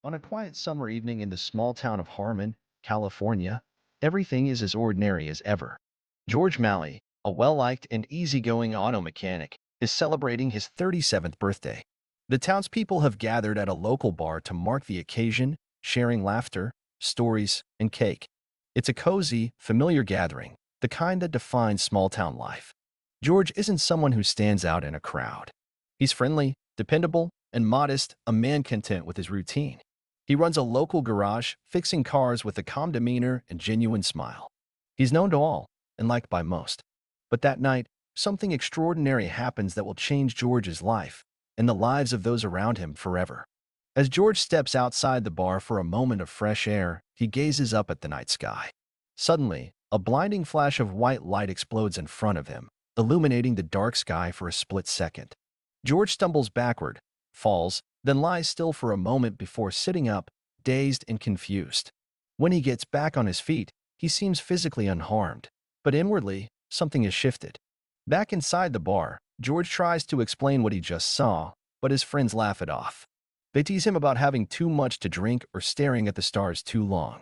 On a quiet summer evening in the small town of Harmon, California, everything is as ordinary as ever. George Malley, a well-liked and easygoing auto mechanic, is celebrating his 37th birthday. The townspeople have gathered at a local bar to mark the occasion, sharing laughter, stories, and cake. It's a cozy, familiar gathering, the kind that defines small-town life. George isn't someone who stands out in a crowd. He's friendly, dependable, and modest, a man content with his routine. He runs a local garage, fixing cars with a calm demeanor and genuine smile. He's known to all and liked by most. But that night, something extraordinary happens that will change George's life and the lives of those around him forever. As George steps outside the bar for a moment of fresh air, he gazes up at the night sky. Suddenly, a blinding flash of white light explodes in front of him, illuminating the dark sky for a split second. George stumbles backward, falls, then lies still for a moment before sitting up, dazed and confused. When he gets back on his feet, he seems physically unharmed, but inwardly, something has shifted. Back inside the bar, George tries to explain what he just saw, but his friends laugh it off. They tease him about having too much to drink or staring at the stars too long.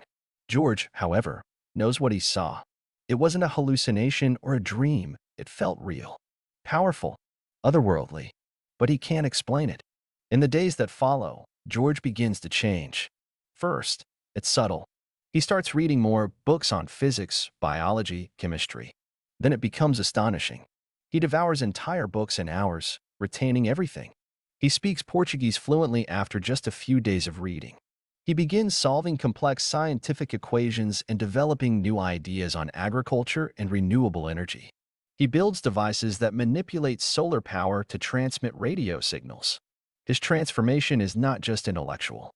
George, however, knows what he saw. It wasn't a hallucination or a dream. It felt real, powerful, otherworldly, but he can't explain it. In the days that follow, George begins to change. First, it's subtle. He starts reading more books on physics, biology, chemistry. Then it becomes astonishing. He devours entire books in hours, retaining everything. He speaks Portuguese fluently after just a few days of reading. He begins solving complex scientific equations and developing new ideas on agriculture and renewable energy. He builds devices that manipulate solar power to transmit radio signals. His transformation is not just intellectual.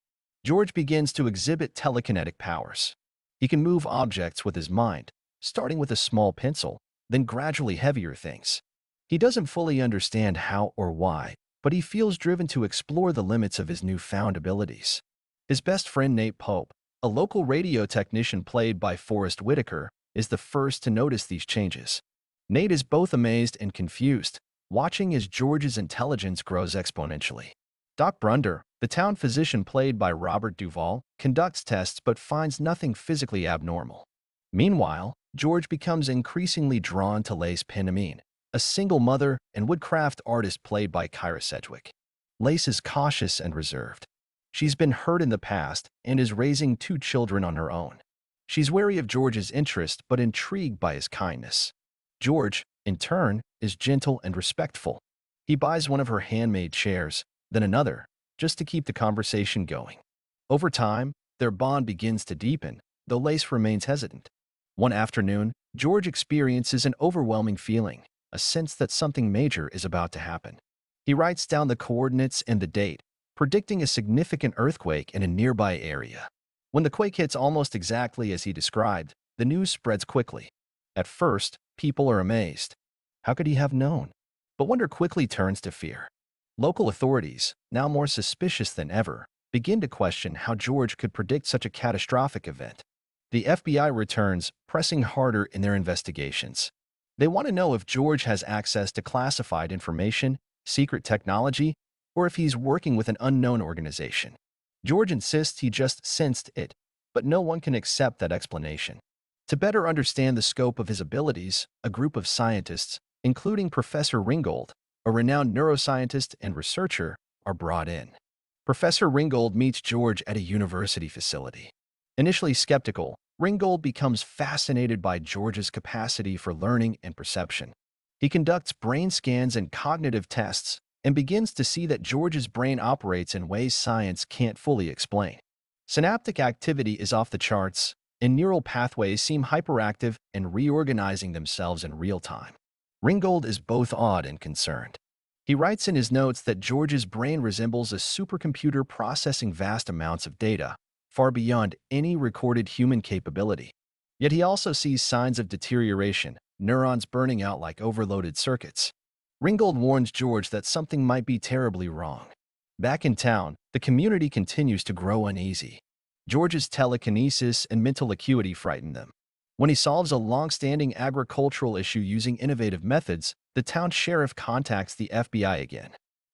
George begins to exhibit telekinetic powers. He can move objects with his mind, starting with a small pencil, then gradually heavier things. He doesn't fully understand how or why, but he feels driven to explore the limits of his newfound abilities. His best friend Nate Pope, a local radio technician played by Forrest Whitaker, is the first to notice these changes. Nate is both amazed and confused, watching as George's intelligence grows exponentially. Doc Brunder, the town physician played by Robert Duvall, conducts tests but finds nothing physically abnormal. Meanwhile, George becomes increasingly drawn to Lace Pennamin, a single mother and woodcraft artist played by Kyra Sedgwick. Lace is cautious and reserved. She's been hurt in the past and is raising two children on her own. She's wary of George's interest but intrigued by his kindness. George, in turn, is gentle and respectful. He buys one of her handmade chairs, then another, just to keep the conversation going. Over time, their bond begins to deepen, though Lace remains hesitant. One afternoon, George experiences an overwhelming feeling, a sense that something major is about to happen. He writes down the coordinates and the date, predicting a significant earthquake in a nearby area. When the quake hits almost exactly as he described, the news spreads quickly. At first, people are amazed. How could he have known? But wonder quickly turns to fear. Local authorities, now more suspicious than ever, begin to question how George could predict such a catastrophic event. The FBI returns, pressing harder in their investigations. They want to know if George has access to classified information, secret technology, or if he's working with an unknown organization. George insists he just sensed it, but no one can accept that explanation. To better understand the scope of his abilities, a group of scientists, including Professor Ringgold, a renowned neuroscientist and researcher, are brought in. Professor Ringgold meets George at a university facility. Initially skeptical, Ringgold becomes fascinated by George's capacity for learning and perception. He conducts brain scans and cognitive tests and begins to see that George's brain operates in ways science can't fully explain. Synaptic activity is off the charts, and neural pathways seem hyperactive and reorganizing themselves in real time. Ringgold is both awed and concerned. He writes in his notes that George's brain resembles a supercomputer processing vast amounts of data, far beyond any recorded human capability. Yet he also sees signs of deterioration, neurons burning out like overloaded circuits. Ringgold warns George that something might be terribly wrong. Back in town, the community continues to grow uneasy. George's telekinesis and mental acuity frighten them. When he solves a long-standing agricultural issue using innovative methods, the town sheriff contacts the FBI again.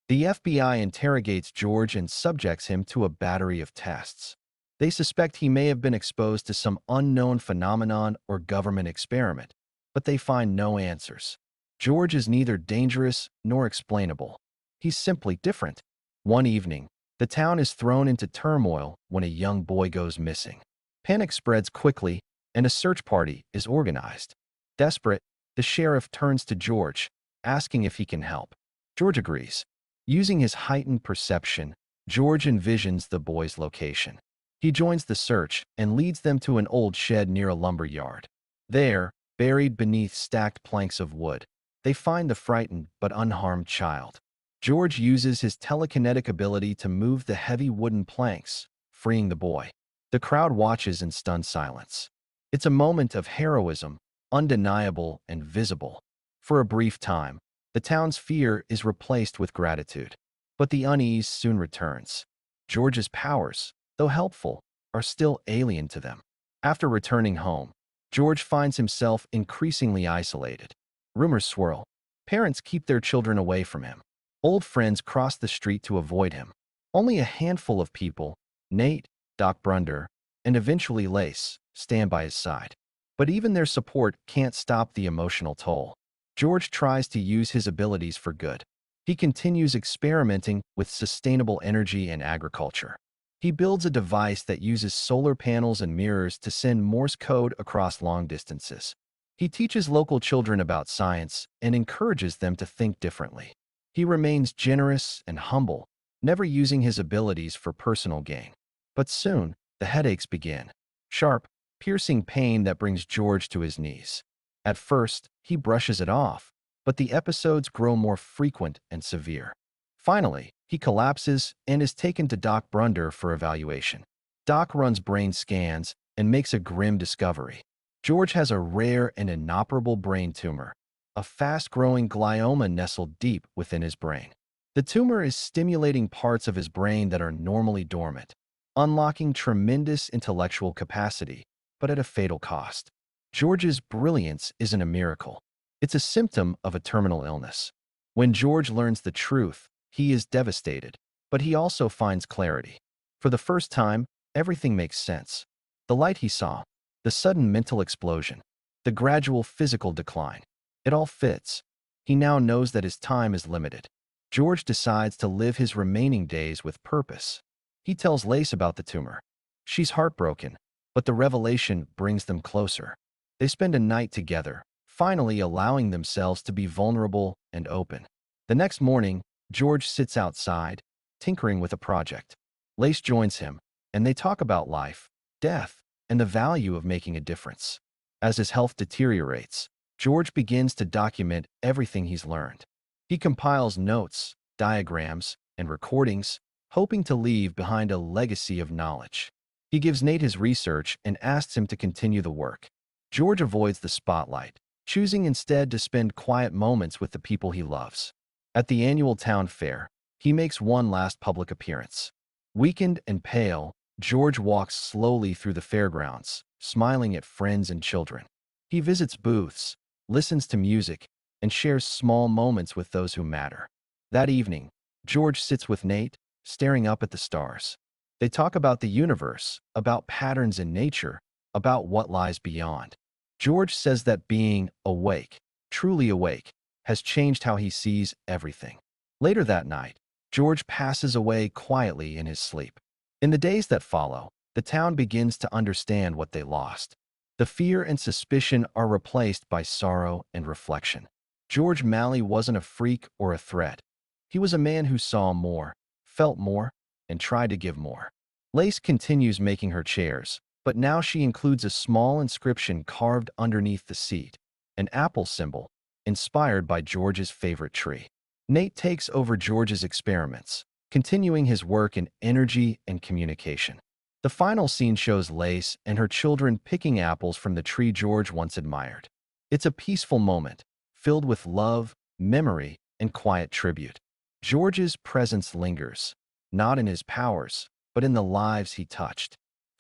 The FBI interrogates George and subjects him to a battery of tests. They suspect he may have been exposed to some unknown phenomenon or government experiment, but they find no answers. George is neither dangerous nor explainable. He's simply different. One evening, the town is thrown into turmoil when a young boy goes missing. Panic spreads quickly, and a search party is organized. Desperate, the sheriff turns to George, asking if he can help. George agrees. Using his heightened perception, George envisions the boy's location. He joins the search and leads them to an old shed near a lumber yard. There, buried beneath stacked planks of wood, they find the frightened but unharmed child. George uses his telekinetic ability to move the heavy wooden planks, freeing the boy. The crowd watches in stunned silence. It's a moment of heroism, undeniable and visible. For a brief time, the town's fear is replaced with gratitude. But the unease soon returns. George's powers, though helpful, are still alien to them. After returning home, George finds himself increasingly isolated. Rumors swirl. Parents keep their children away from him. Old friends cross the street to avoid him. Only a handful of people, Nate, Doc Brunder, and eventually Lace, stand by his side. But even their support can't stop the emotional toll. George tries to use his abilities for good. He continues experimenting with sustainable energy and agriculture. He builds a device that uses solar panels and mirrors to send Morse code across long distances. He teaches local children about science and encourages them to think differently. He remains generous and humble, never using his abilities for personal gain. But soon, the headaches begin. Sharp, piercing pain that brings George to his knees. At first, he brushes it off, but the episodes grow more frequent and severe. Finally, he collapses and is taken to Doc Brunder for evaluation. Doc runs brain scans and makes a grim discovery. George has a rare and inoperable brain tumor, a fast-growing glioma nestled deep within his brain. The tumor is stimulating parts of his brain that are normally dormant, unlocking tremendous intellectual capacity, but at a fatal cost. George's brilliance isn't a miracle. It's a symptom of a terminal illness. When George learns the truth, he is devastated, but he also finds clarity. For the first time, everything makes sense. The light he saw, the sudden mental explosion, the gradual physical decline. It all fits. He now knows that his time is limited. George decides to live his remaining days with purpose. He tells Lace about the tumor. She's heartbroken, but the revelation brings them closer. They spend a night together, finally allowing themselves to be vulnerable and open. The next morning, George sits outside, tinkering with a project. Lace joins him, and they talk about life, death, and the value of making a difference. As his health deteriorates, George begins to document everything he's learned. He compiles notes, diagrams, and recordings, hoping to leave behind a legacy of knowledge. He gives Nate his research and asks him to continue the work. George avoids the spotlight, choosing instead to spend quiet moments with the people he loves. At the annual town fair, he makes one last public appearance. Weakened and pale, George walks slowly through the fairgrounds, smiling at friends and children. He visits booths, listens to music, and shares small moments with those who matter. That evening, George sits with Nate, staring up at the stars. They talk about the universe, about patterns in nature, about what lies beyond. George says that being awake, truly awake, has changed how he sees everything. Later that night, George passes away quietly in his sleep. In the days that follow, the town begins to understand what they lost. The fear and suspicion are replaced by sorrow and reflection. George Malley wasn't a freak or a threat. He was a man who saw more, felt more, and tried to give more. Lace continues making her chairs, but now she includes a small inscription carved underneath the seat, an apple symbol, inspired by George's favorite tree. Nate takes over George's experiments, continuing his work in energy and communication. The final scene shows Lace and her children picking apples from the tree George once admired. It's a peaceful moment, filled with love, memory, and quiet tribute. George's presence lingers, not in his powers, but in the lives he touched.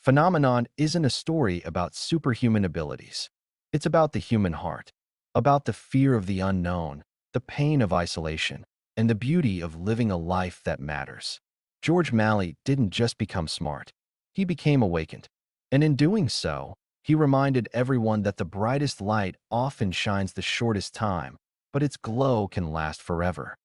Phenomenon isn't a story about superhuman abilities. It's about the human heart, about the fear of the unknown, the pain of isolation, and the beauty of living a life that matters. George Malley didn't just become smart, he became awakened. And in doing so, he reminded everyone that the brightest light often shines the shortest time, but its glow can last forever.